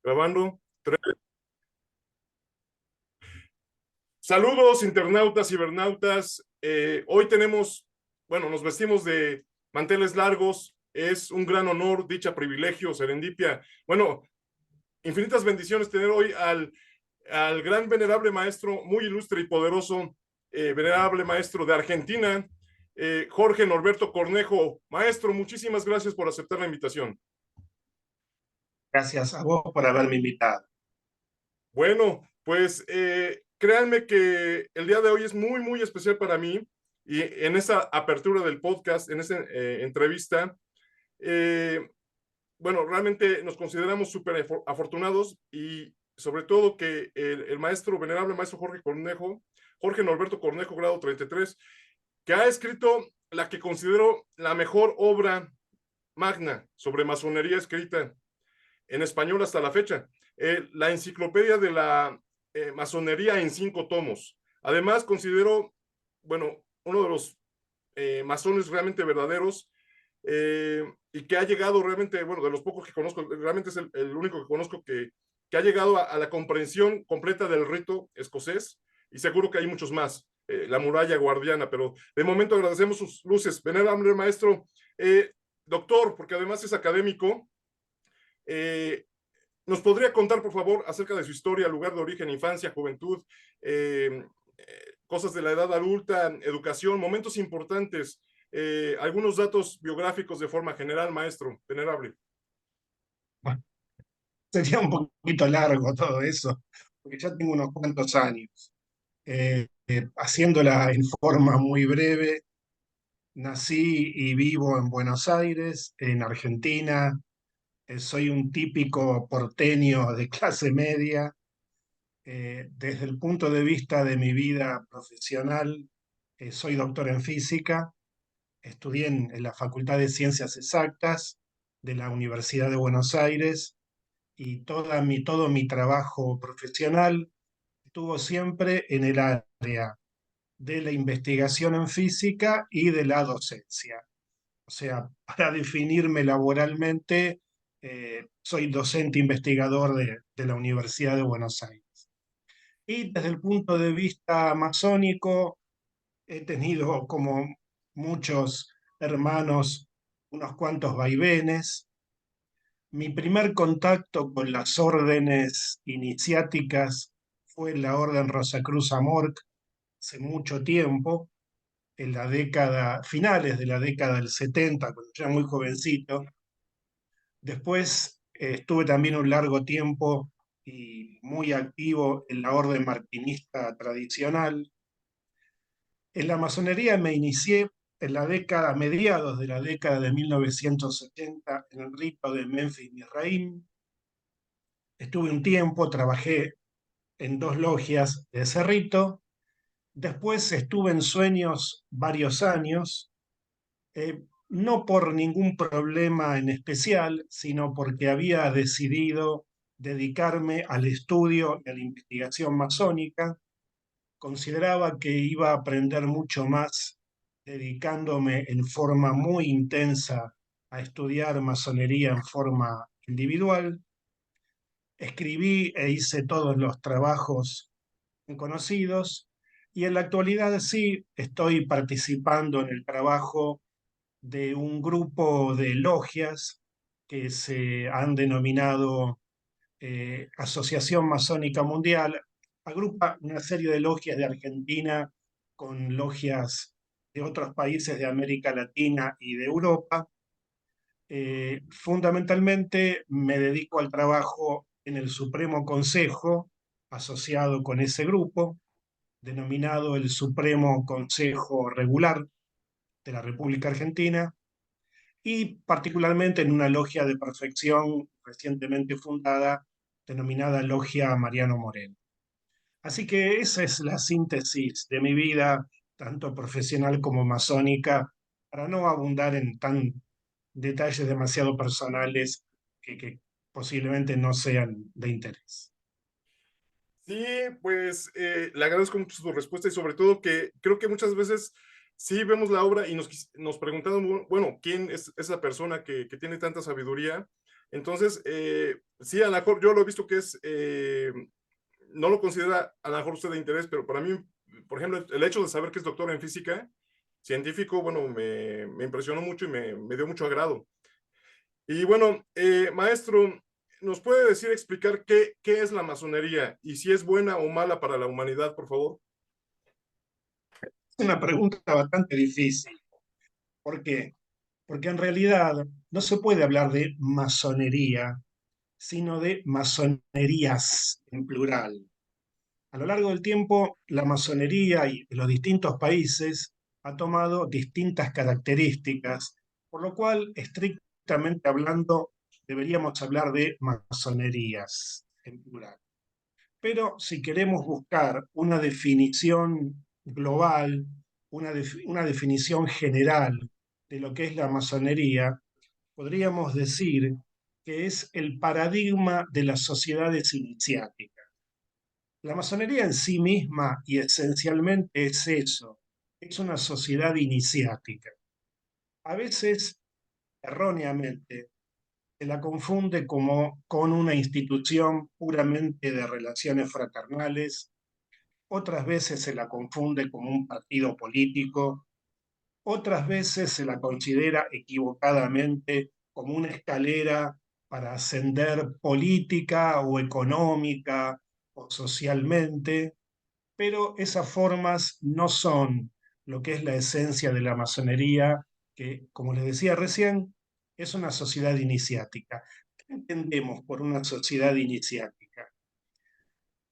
Grabando. Saludos, internautas, cibernautas. Hoy tenemos, bueno, nos vestimos de manteles largos. Es un gran honor, dicha, privilegio, serendipia. Bueno, infinitas bendiciones tener hoy al gran venerable maestro, muy ilustre y poderoso, venerable maestro de Argentina, Jorge Norberto Cornejo. Maestro, muchísimas gracias por aceptar la invitación. Gracias a vos por haberme invitado. Bueno, pues créanme que el día de hoy es muy, muy especial para mí y en esa apertura del podcast, en esa entrevista, eh, bueno, realmente nos consideramos súper afortunados y sobre todo que el maestro, venerable maestro Jorge Cornejo, Jorge Norberto Cornejo, grado 33, que ha escrito la que considero la mejor obra magna sobre masonería escrita en español hasta la fecha. La enciclopedia de la masonería en 5 tomos. Además, considero, bueno, uno de los masones realmente verdaderos y que ha llegado realmente, bueno, de los pocos que conozco, realmente es el único que conozco que ha llegado a la comprensión completa del rito escocés y seguro que hay muchos más. La muralla guardiana, pero de momento agradecemos sus luces. Venerable maestro, doctor, porque además es académico, eh, ¿nos podría contar, por favor, acerca de su historia, lugar de origen, infancia, juventud, cosas de la edad adulta, educación, momentos importantes, algunos datos biográficos de forma general, maestro, venerable? Bueno, sería un poquito largo todo eso, porque ya tengo unos cuantos años. Haciéndola en forma muy breve, nací y vivo en Buenos Aires, en Argentina. Soy un típico porteño de clase media. Desde el punto de vista de mi vida profesional, soy doctor en física. Estudié en la Facultad de Ciencias Exactas de la Universidad de Buenos Aires y todo mi trabajo profesional estuvo siempre en el área de la investigación en física y de la docencia. O sea, para definirme laboralmente, soy docente investigador de la Universidad de Buenos Aires. Y desde el punto de vista masónico, he tenido, como muchos hermanos, unos cuantos vaivenes. Mi primer contacto con las órdenes iniciáticas fue en la Orden Rosacruz Amorc hace mucho tiempo, en la década, finales de la década del 70, cuando yo era muy jovencito. Después estuve también un largo tiempo y muy activo en la Orden Martinista tradicional. En la masonería me inicié en la década, a mediados de la década de 1980, en el rito de Memphis Misraim. Estuve un tiempo, trabajé en 2 logias de ese rito. Después estuve en Sueños varios años, no por ningún problema en especial, sino porque había decidido dedicarme al estudio y a la investigación masónica. Consideraba que iba a aprender mucho más dedicándome en forma muy intensa a estudiar masonería en forma individual. Escribí e hice todos los trabajos conocidos y en la actualidad sí estoy participando en el trabajo de un grupo de logias que se han denominado Asociación Masónica Mundial. Agrupa una serie de logias de Argentina con logias de otros países de América Latina y de Europa. Fundamentalmente me dedico al trabajo en el Supremo Consejo asociado con ese grupo, denominado el Supremo Consejo Regular de la República Argentina, y particularmente en una logia de perfección recientemente fundada, denominada Logia Mariano Moreno. Así que esa es la síntesis de mi vida, tanto profesional como masónica, para no abundar en tan detalles demasiado personales que posiblemente no sean de interés. Sí, pues le agradezco mucho su respuesta y sobre todo que creo que muchas veces sí vemos la obra y nos preguntamos, bueno, ¿quién es esa persona que tiene tanta sabiduría? Entonces, sí, a lo mejor yo lo he visto que es, no lo considera a lo mejor usted de interés, pero para mí, por ejemplo, el hecho de saber que es doctor en física, científico, bueno, me impresionó mucho y me dio mucho agrado. Y bueno, maestro, ¿nos puede decir, explicar qué es la masonería y si es buena o mala para la humanidad, por favor? Es una pregunta bastante difícil. ¿Por qué? Porque en realidad no se puede hablar de masonería, sino de masonerías en plural. A lo largo del tiempo, la masonería y los distintos países ha tomado distintas características, por lo cual, estrictamente hablando, deberíamos hablar de masonerías en plural. Pero si queremos buscar una definición global, una definición general de lo que es la masonería, podríamos decir que es el paradigma de las sociedades iniciáticas. La masonería en sí misma y esencialmente es eso, es una sociedad iniciática. A veces, erróneamente, se la confunde como con una institución puramente de relaciones fraternales, otras veces se la confunde como un partido político, otras veces se la considera equivocadamente como una escalera para ascender política o económica o socialmente, pero esas formas no son lo que es la esencia de la masonería, que, como les decía recién, es una sociedad iniciática. ¿Qué entendemos por una sociedad iniciática?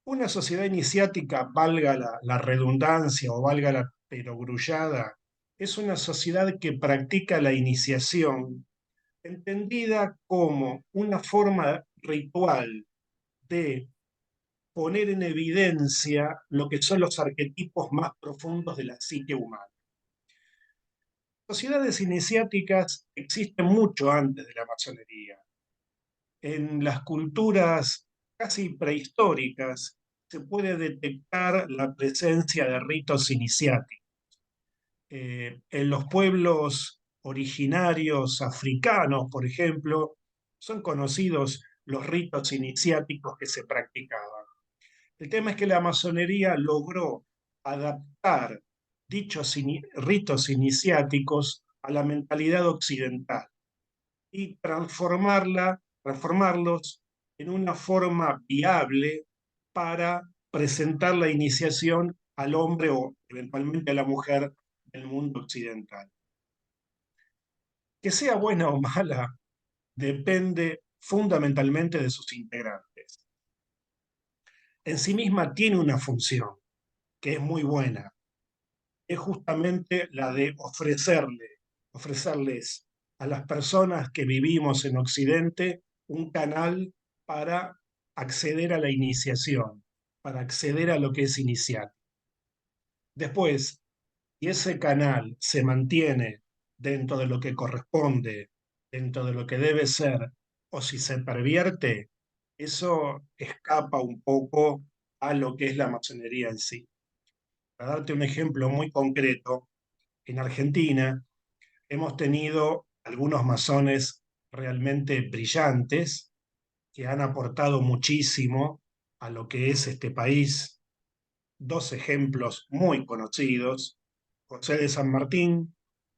Una sociedad iniciática, valga la redundancia o valga la perogrullada, es una sociedad que practica la iniciación, entendida como una forma ritual de poner en evidencia lo que son los arquetipos más profundos de la psique humana. Sociedades iniciáticas existen mucho antes de la masonería. En las culturas casi prehistóricas se puede detectar la presencia de ritos iniciáticos. En los pueblos originarios africanos, por ejemplo, son conocidos los ritos iniciáticos que se practicaban. El tema es que la masonería logró adaptar dichos ritos iniciáticos a la mentalidad occidental y transformarlos en una forma viable para presentar la iniciación al hombre o eventualmente a la mujer del mundo occidental. Que sea buena o mala depende fundamentalmente de sus integrantes. En sí misma tiene una función que es muy buena, es justamente la de ofrecerles a las personas que vivimos en Occidente un canal para acceder a la iniciación, para acceder a lo que es inicial. Después, si ese canal se mantiene dentro de lo que corresponde, dentro de lo que debe ser, o si se pervierte, eso escapa un poco a lo que es la masonería en sí. Para darte un ejemplo muy concreto, en Argentina hemos tenido algunos masones realmente brillantes que han aportado muchísimo a lo que es este país. Dos ejemplos muy conocidos: José de San Martín,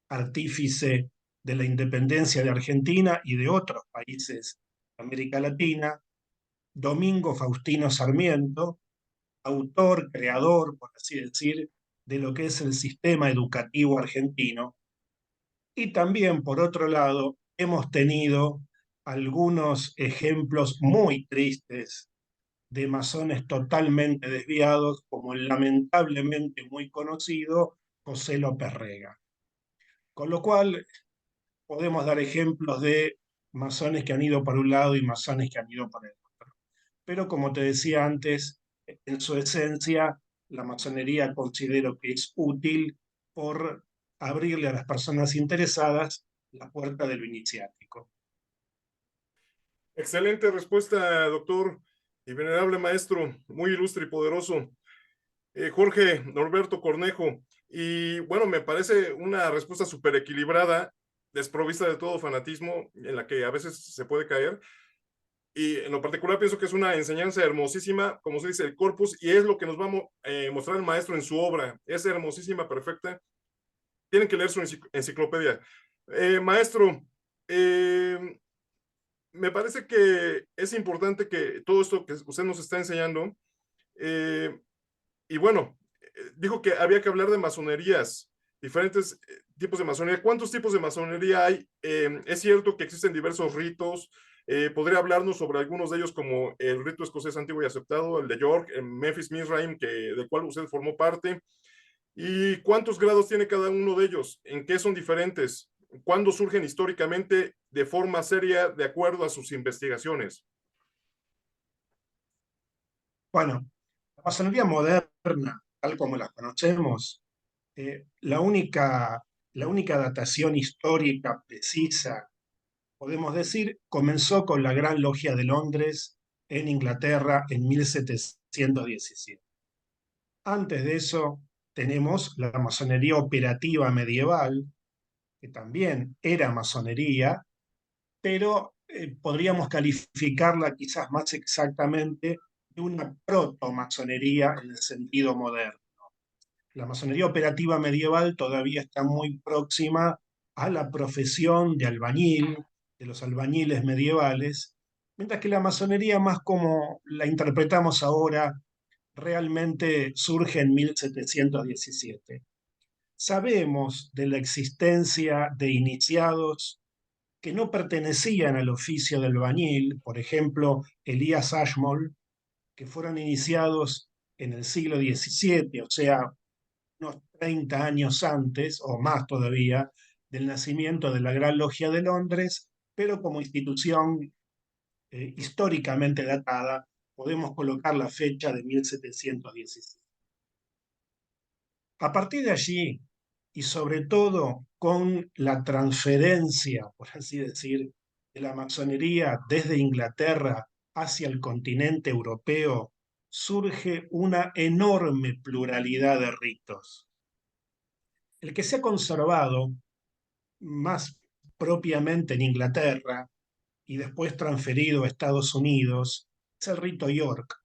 artífice de la independencia de Argentina y de otros países de América Latina; Domingo Faustino Sarmiento, autor, creador, por así decir, de lo que es el sistema educativo argentino. Y también, por otro lado, hemos tenido algunos ejemplos muy tristes de masones totalmente desviados, como el lamentablemente muy conocido José López Rega. Con lo cual, podemos dar ejemplos de masones que han ido por un lado y masones que han ido por el otro. Pero como te decía antes, en su esencia, la masonería considero que es útil por abrirle a las personas interesadas la puerta de lo iniciático. Excelente respuesta, doctor y venerable maestro, muy ilustre y poderoso. Jorge Norberto Cornejo. Y bueno, me parece una respuesta súper equilibrada desprovista de todo fanatismo, en la que a veces se puede caer. Y en lo particular pienso que es una enseñanza hermosísima, como se dice, el corpus, y es lo que nos va a mostrar el maestro en su obra. Es hermosísima, perfecta. Tienen que leer su enciclopedia. Maestro, eh, me parece que es importante que todo esto que usted nos está enseñando, eh, y bueno, dijo que había que hablar de masonerías, diferentes tipos de masonería. ¿Cuántos tipos de masonería hay? Es cierto que existen diversos ritos. ¿Podría hablarnos sobre algunos de ellos, como el rito escocés antiguo y aceptado, el de York, el Memphis Mizraim, del cual usted formó parte? ¿Y cuántos grados tiene cada uno de ellos? ¿En qué son diferentes? ¿Cuándo surgen históricamente de forma seria de acuerdo a sus investigaciones? Bueno, la masonería moderna, tal como la conocemos, la única datación histórica precisa, podemos decir, comenzó con la Gran Logia de Londres en Inglaterra en 1717. Antes de eso tenemos la masonería operativa medieval, que también era masonería, pero podríamos calificarla quizás más exactamente de una proto-masonería en el sentido moderno. La masonería operativa medieval todavía está muy próxima a la profesión de albañil, de los albañiles medievales, mientras que la masonería, más como la interpretamos ahora, realmente surge en 1717. Sabemos de la existencia de iniciados que no pertenecían al oficio del albañil, por ejemplo, Elías Ashmole, que fueron iniciados en el siglo XVII, o sea, unos 30 años antes, o más todavía, del nacimiento de la Gran Logia de Londres, pero como institución históricamente datada, podemos colocar la fecha de 1717. A partir de allí, y sobre todo con la transferencia, por así decir, de la masonería desde Inglaterra hacia el continente europeo, surge una enorme pluralidad de ritos. El que se ha conservado más propiamente en Inglaterra y después transferido a Estados Unidos es el rito York.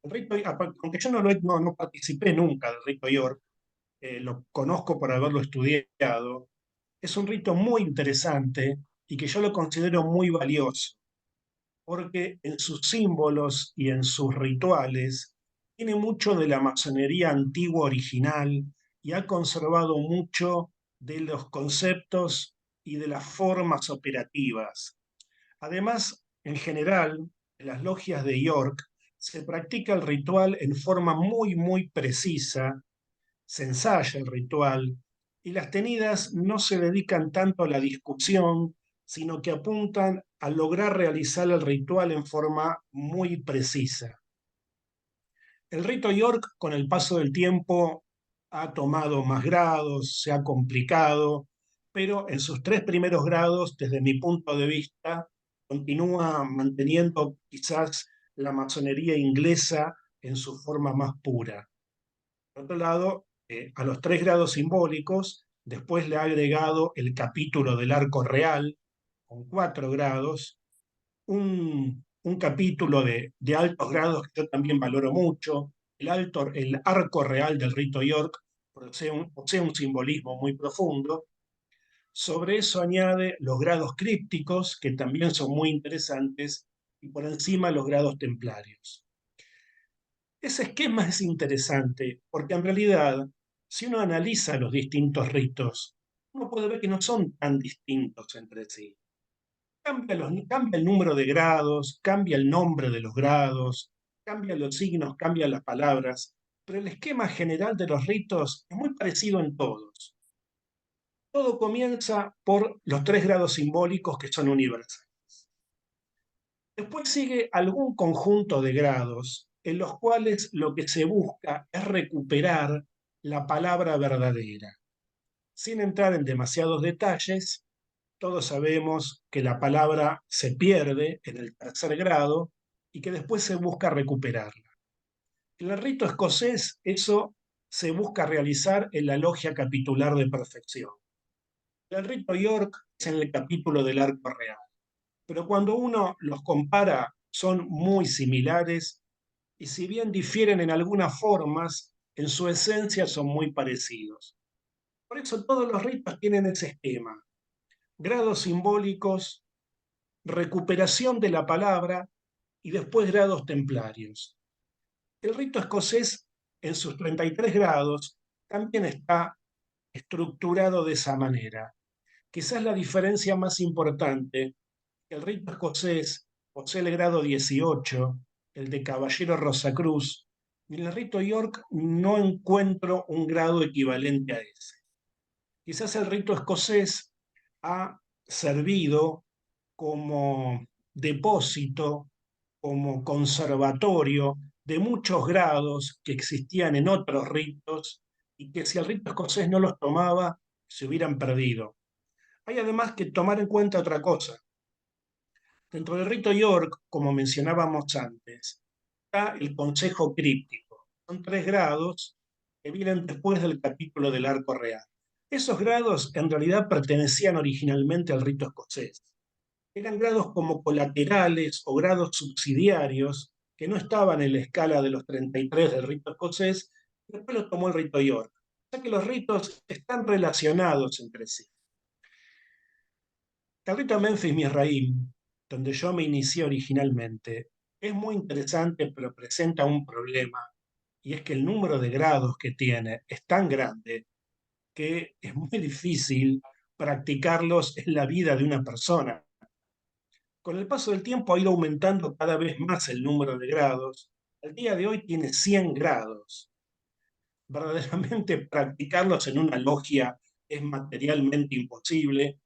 El rito, aunque yo no participé nunca del rito York, lo conozco por haberlo estudiado, es un rito muy interesante y que yo lo considero muy valioso, porque en sus símbolos y en sus rituales tiene mucho de la masonería antigua original y ha conservado mucho de los conceptos y de las formas operativas. Además, en general, en las logias de York se practica el ritual en forma muy, muy precisa, se ensaya el ritual y las tenidas no se dedican tanto a la discusión, sino que apuntan a lograr realizar el ritual en forma muy precisa. El rito York, con el paso del tiempo, ha tomado más grados, se ha complicado, pero en sus tres primeros grados, desde mi punto de vista, continúa manteniendo quizás la masonería inglesa en su forma más pura. Por otro lado, a los tres grados simbólicos, después le ha agregado el capítulo del arco real, con 4 grados, un capítulo de altos grados que yo también valoro mucho, el arco real del rito York, posee un simbolismo muy profundo. Sobre eso añade los grados crípticos, que también son muy interesantes, y por encima los grados templarios. Ese esquema es interesante porque en realidad, si uno analiza los distintos ritos, uno puede ver que no son tan distintos entre sí. Cambia el número de grados, cambia el nombre de los grados, cambia los signos, cambian las palabras, pero el esquema general de los ritos es muy parecido en todos. Todo comienza por los tres grados simbólicos que son universales. Después sigue algún conjunto de grados en los cuales lo que se busca es recuperar la palabra verdadera. Sin entrar en demasiados detalles, todos sabemos que la palabra se pierde en el tercer grado y que después se busca recuperarla. En el rito escocés eso se busca realizar en la logia capitular de perfección. El rito York es en el capítulo del arco real, pero cuando uno los compara son muy similares y si bien difieren en algunas formas, en su esencia son muy parecidos. Por eso todos los ritos tienen ese esquema: grados simbólicos, recuperación de la palabra y después grados templarios. El rito escocés, en sus 33 grados, también está estructurado de esa manera. Quizás la diferencia más importante: el rito escocés posee el grado 18, el de Caballero Rosacruz, y en el rito York no encuentro un grado equivalente a ese. Quizás el rito escocés ha servido como depósito, como conservatorio de muchos grados que existían en otros ritos y que si el rito escocés no los tomaba, se hubieran perdido. Hay además que tomar en cuenta otra cosa. Dentro del rito York, como mencionábamos antes, está el consejo críptico. Son 3 grados que vienen después del capítulo del arco real. Esos grados en realidad pertenecían originalmente al rito escocés. Eran grados como colaterales o grados subsidiarios que no estaban en la escala de los 33 del rito escocés, y después lo tomó el rito York. O sea que los ritos están relacionados entre sí. El rito Memphis Misraim, donde yo me inicié originalmente, es muy interesante, pero presenta un problema, y es que el número de grados que tiene es tan grande que es muy difícil practicarlos en la vida de una persona. Con el paso del tiempo ha ido aumentando cada vez más el número de grados. Al día de hoy tiene 100 grados. Verdaderamente practicarlos en una logia es materialmente imposible,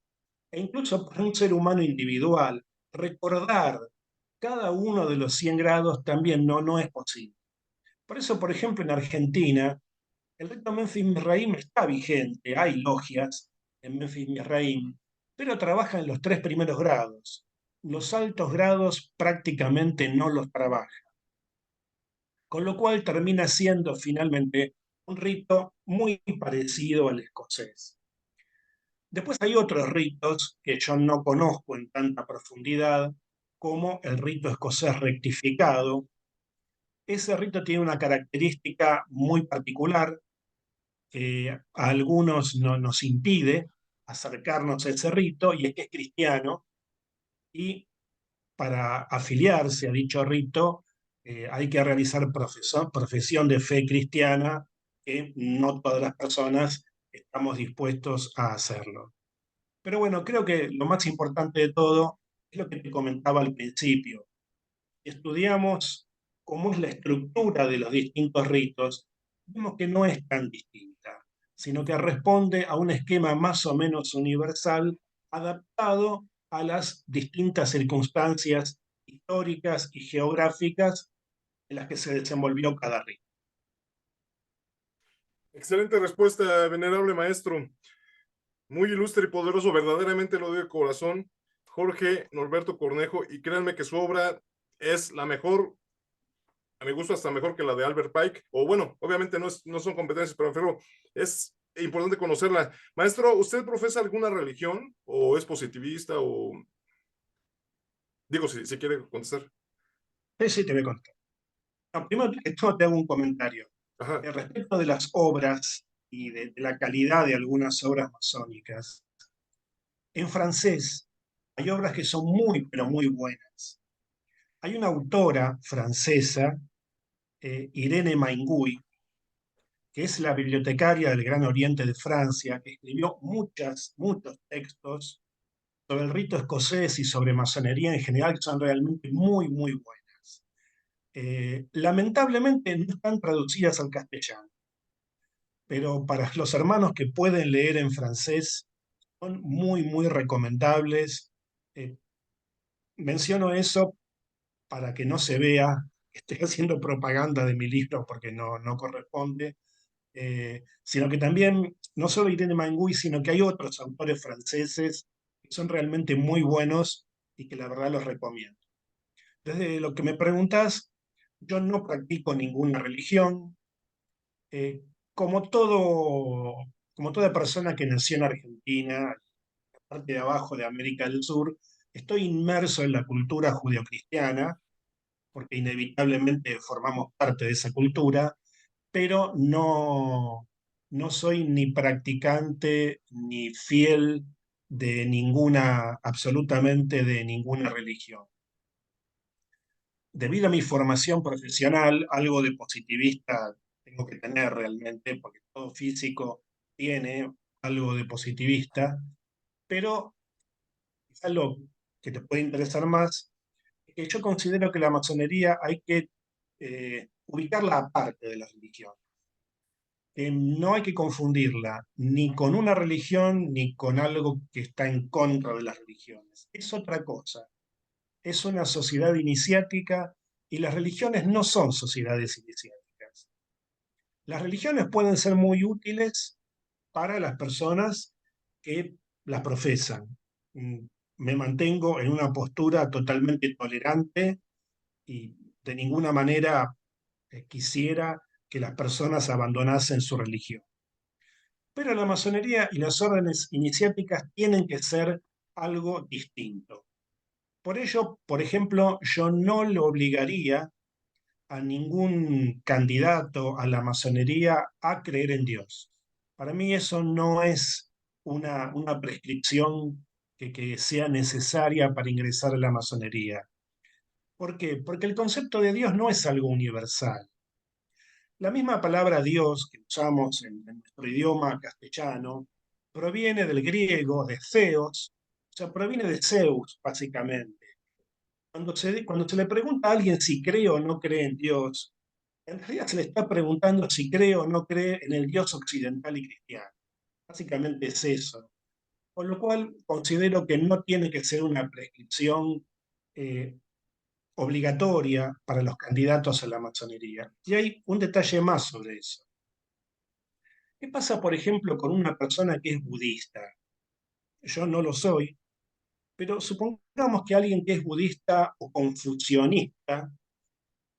e incluso para un ser humano individual, recordar cada uno de los 100 grados también no es posible. Por eso, por ejemplo, en Argentina, el rito Memphis Misraim está vigente, hay logias en Memphis Misraim, pero trabaja en los 3 primeros grados. Los altos grados prácticamente no los trabaja, con lo cual termina siendo finalmente un rito muy parecido al escocés. Después hay otros ritos que yo no conozco en tanta profundidad, como el rito escocés rectificado. Ese rito tiene una característica muy particular que a algunos nos impide acercarnos a ese rito, y es que es cristiano, y para afiliarse a dicho rito hay que realizar profesión de fe cristiana, que no todas las personas estamos dispuestos a hacerlo. Pero bueno, creo que lo más importante de todo es lo que te comentaba al principio. Estudiamos cómo es la estructura de los distintos ritos, vemos que no es tan distinta, sino que responde a un esquema más o menos universal, adaptado a las distintas circunstancias históricas y geográficas en las que se desenvolvió cada rito. Excelente respuesta, venerable maestro. Muy ilustre y poderoso, verdaderamente lo digo de corazón, Jorge Norberto Cornejo, y créanme que su obra es la mejor, a mi gusto hasta mejor que la de Albert Pike, o bueno, obviamente no son competencias, pero es importante conocerla. Maestro, ¿usted profesa alguna religión o es positivista o digo si quiere contestar? Sí, sí, te voy a contar. No, primero que todo te hago un comentario. Ajá. Respecto de las obras y de la calidad de algunas obras masónicas, en francés hay obras que son muy, pero muy buenas. Hay una autora francesa, Irene Mainguy, que es la bibliotecaria del Gran Oriente de Francia, que escribió muchos textos sobre el rito escocés y sobre masonería en general, que son realmente muy, muy buenas. Lamentablemente no están traducidas al castellano, pero para los hermanos que pueden leer en francés, son muy, muy recomendables. Eh, Menciono eso para que no se vea que estoy haciendo propaganda de mi libro, porque no corresponde, sino que también, no solo Irene Mangui, sino que hay otros autores franceses que son realmente muy buenos y que la verdad los recomiendo. Desde lo que me preguntas, yo no practico ninguna religión. Eh, como toda persona que nació en Argentina, parte de abajo de América del Sur, estoy inmerso en la cultura judeocristiana, porque inevitablemente formamos parte de esa cultura, pero no soy ni practicante ni fiel de ninguna, absolutamente de ninguna religión. Debido a mi formación profesional, algo de positivista tengo que tener realmente, porque todo físico tiene algo de positivista, pero quizás lo que te puede interesar más es que yo considero que la masonería hay que ubicarla aparte de la religión. No hay que confundirla ni con una religión ni con algo que está en contra de las religiones. Es otra cosa. Es una sociedad iniciática y las religiones no son sociedades iniciáticas. Las religiones pueden ser muy útiles para las personas que las profesan. Mm, Me mantengo en una postura totalmente tolerante y de ninguna manera quisiera que las personas abandonasen su religión. Pero la masonería y las órdenes iniciáticas tienen que ser algo distinto. Por ello, por ejemplo, yo no le obligaría a ningún candidato a la masonería a creer en Dios. Para mí eso no es una prescripción que sea necesaria para ingresar a la masonería. ¿Por qué? Porque el concepto de Dios no es algo universal. La misma palabra Dios que usamos en nuestro idioma castellano proviene del griego, de Theos, o sea, proviene de Zeus, básicamente. Cuando se le pregunta a alguien si cree o no cree en Dios, en realidad se le está preguntando si cree o no cree en el Dios occidental y cristiano. Básicamente es eso. Con lo cual considero que no tiene que ser una prescripción eh, obligatoria para los candidatos a la masonería. Y hay un detalle más sobre eso. ¿Qué pasa, por ejemplo, con una persona que es budista? Yo no lo soy, pero supongamos que alguien que es budista o confucionista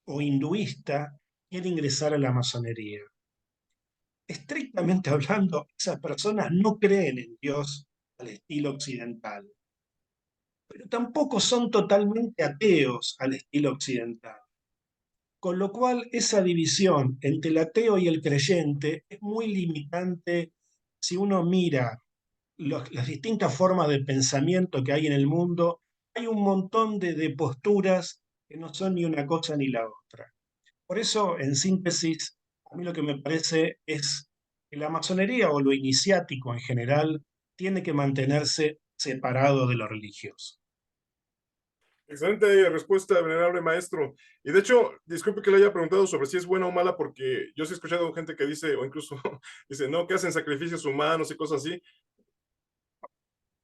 o hinduista quiere ingresar a la masonería. Estrictamente hablando, esas personas no creen en Dios al estilo occidental, pero tampoco son totalmente ateos al estilo occidental. Con lo cual, esa división entre el ateo y el creyente es muy limitante si uno mira las distintas formas de pensamiento que hay en el mundo. Hay un montón de posturas que no son ni una cosa ni la otra. Por eso, en síntesis, a mí lo que me parece es que la masonería o lo iniciático en general tiene que mantenerse separado de lo religioso. Excelente respuesta, venerable maestro. Y de hecho, disculpe que le haya preguntado sobre si es buena o mala, porque yo sí he escuchado gente que dice, o incluso dice, no, que hacen sacrificios humanos y cosas así,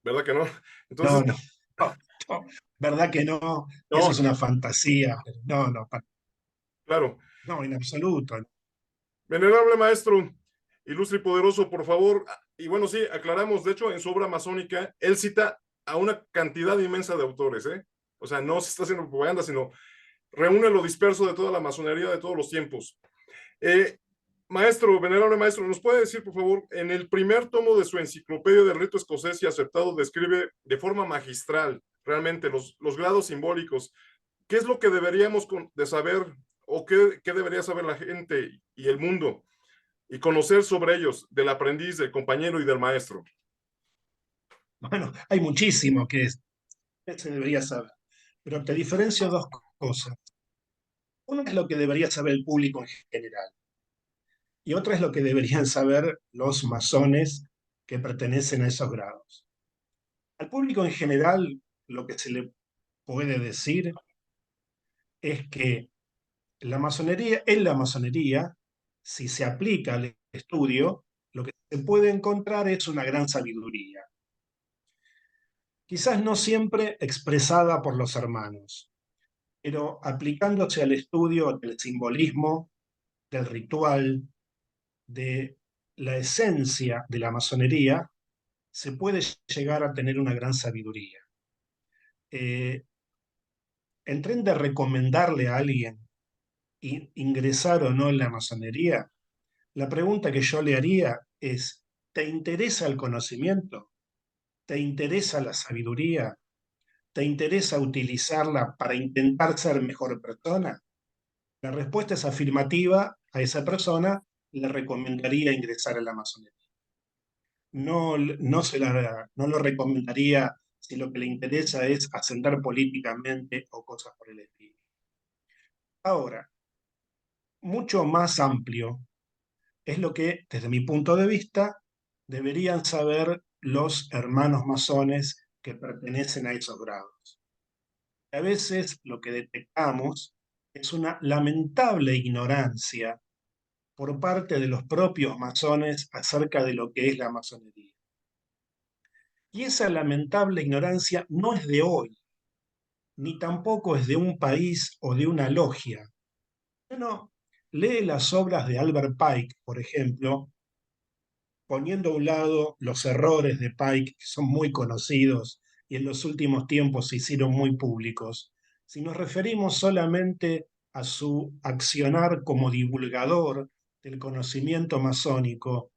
¿verdad que no? No, Entonces, no, no, no, verdad que no, eso no, es una fantasía. No, no, claro. no, en absoluto. Venerable maestro, ilustre y poderoso, por favor. Y bueno, sí, aclaramos, de hecho, en su obra masónica, él cita a una cantidad inmensa de autores, ¿eh? O sea, no se está haciendo propaganda, sino reúne lo disperso de toda la masonería de todos los tiempos. Eh, Maestro, venerable maestro, ¿nos puede decir, por favor, en el primer tomo de su enciclopedia del rito escocés y aceptado, describe de forma magistral realmente los grados simbólicos? ¿Qué es lo que deberíamos de saber o qué debería saber la gente y el mundo y conocer sobre ellos del aprendiz, del compañero y del maestro? Bueno, hay muchísimo que se debería saber, pero te diferencio dos cosas. Una es lo que debería saber el público en general y otra es lo que deberían saber los masones que pertenecen a esos grados. Al público en general, lo que se le puede decir es que en la masonería, si se aplica al estudio, lo que se puede encontrar es una gran sabiduría, quizás no siempre expresada por los hermanos, pero aplicándose al estudio del simbolismo, del ritual, de la esencia de la masonería, se puede llegar a tener una gran sabiduría. Eh, en tren de recomendarle a alguien ingresar o no en la masonería, la pregunta que yo le haría es, ¿te interesa el conocimiento? ¿Te interesa la sabiduría? ¿Te interesa utilizarla para intentar ser mejor persona? La respuesta es afirmativa. A esa persona le recomendaría ingresar a la masonería. No, no lo recomendaría si lo que le interesa es ascender políticamente o cosas por el estilo. Ahora, mucho más amplio es lo que, desde mi punto de vista, deberían saber los hermanos masones que pertenecen a esos grados. A veces lo que detectamos es una lamentable ignorancia por parte de los propios masones acerca de lo que es la masonería. Y esa lamentable ignorancia no es de hoy, ni tampoco es de un país o de una logia. No, lee las obras de Albert Pike, por ejemplo, poniendo a un lado los errores de Pike, que son muy conocidos y en los últimos tiempos se hicieron muy públicos. Si nos referimos solamente a su accionar como divulgador del conocimiento masónico,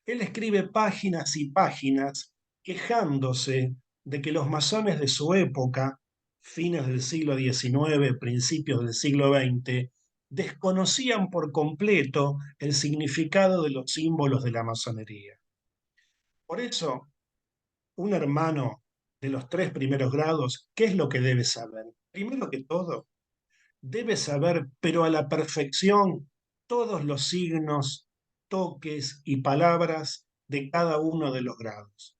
él escribe páginas y páginas quejándose de que los masones de su época, fines del siglo XIX, principios del siglo XX, desconocían por completo el significado de los símbolos de la masonería. Por eso, un hermano de los tres primeros grados, ¿qué es lo que debe saber? Primero que todo, debe saber, pero a la perfección, todos los signos, toques y palabras de cada uno de los grados,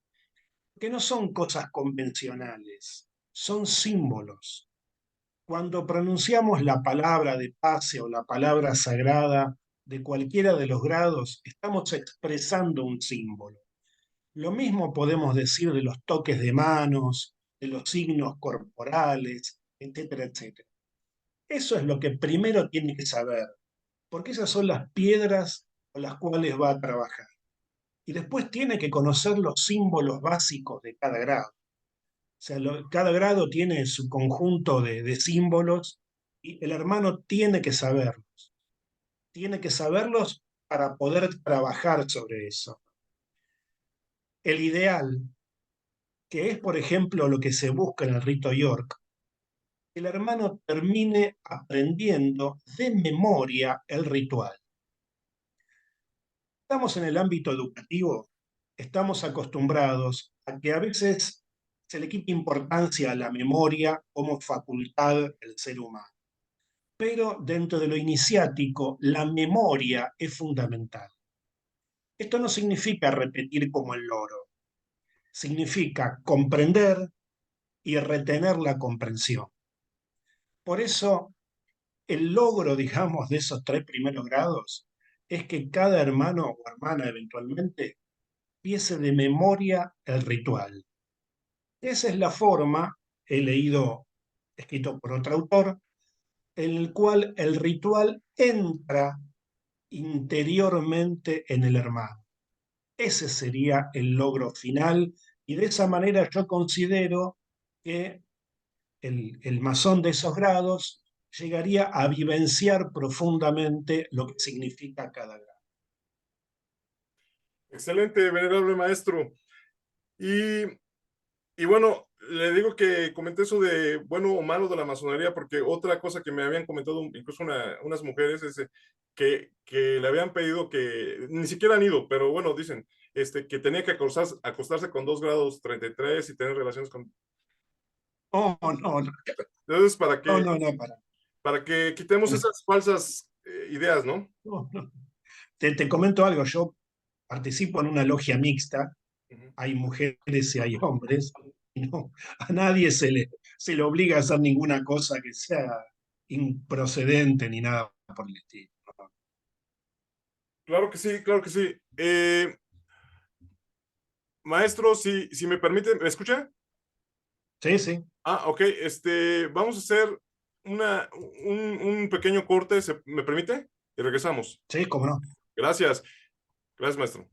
que no son cosas convencionales, son símbolos. Cuando pronunciamos la palabra de pase o la palabra sagrada de cualquiera de los grados, estamos expresando un símbolo. Lo mismo podemos decir de los toques de manos, de los signos corporales, etcétera, etcétera. Eso es lo que primero tiene que saber, porque esas son las piedras con las cuales va a trabajar. Y después tiene que conocer los símbolos básicos de cada grado. O sea, cada grado tiene su conjunto de símbolos y el hermano tiene que saberlos para poder trabajar sobre eso. El ideal, que es por ejemplo lo que se busca en el rito York, el hermano termine aprendiendo de memoria el ritual. Estamos en el ámbito educativo, estamos acostumbrados a que a veces se le quita importancia a la memoria como facultad del ser humano. Pero dentro de lo iniciático, la memoria es fundamental. Esto no significa repetir como el loro, significa comprender y retener la comprensión. Por eso, el logro, digamos, de esos tres primeros grados es que cada hermano o hermana eventualmente empiece de memoria el ritual. Esa es la forma, he leído, escrito por otro autor, en el cual el ritual entra interiormente en el hermano. Ese sería el logro final y de esa manera yo considero que el masón de esos grados llegaría a vivenciar profundamente lo que significa cada grado. Excelente, venerable maestro. Y, y bueno, le digo que comenté eso de bueno o malo de la masonería, porque otra cosa que me habían comentado incluso unas mujeres es que le habían pedido que ni siquiera han ido, pero bueno, dicen que tenía que acostarse con 2 grados 33 y tener relaciones con... Oh, no, no, Entonces, no, no, no, para que quitemos esas falsas ideas, ¿no? no, no. Te comento algo, yo participo en una logia mixta, Ujú. hay mujeres y hay hombres, y no, a nadie se le obliga a hacer ninguna cosa que sea improcedente ni nada por el estilo. Claro que sí, claro que sí. Maestro, si me permite, ¿me escucha? Sí, sí, Ah, ok, vamos a hacer un pequeño corte, ¿me permite? Y regresamos. sí, cómo no. Gracias, gracias, maestro.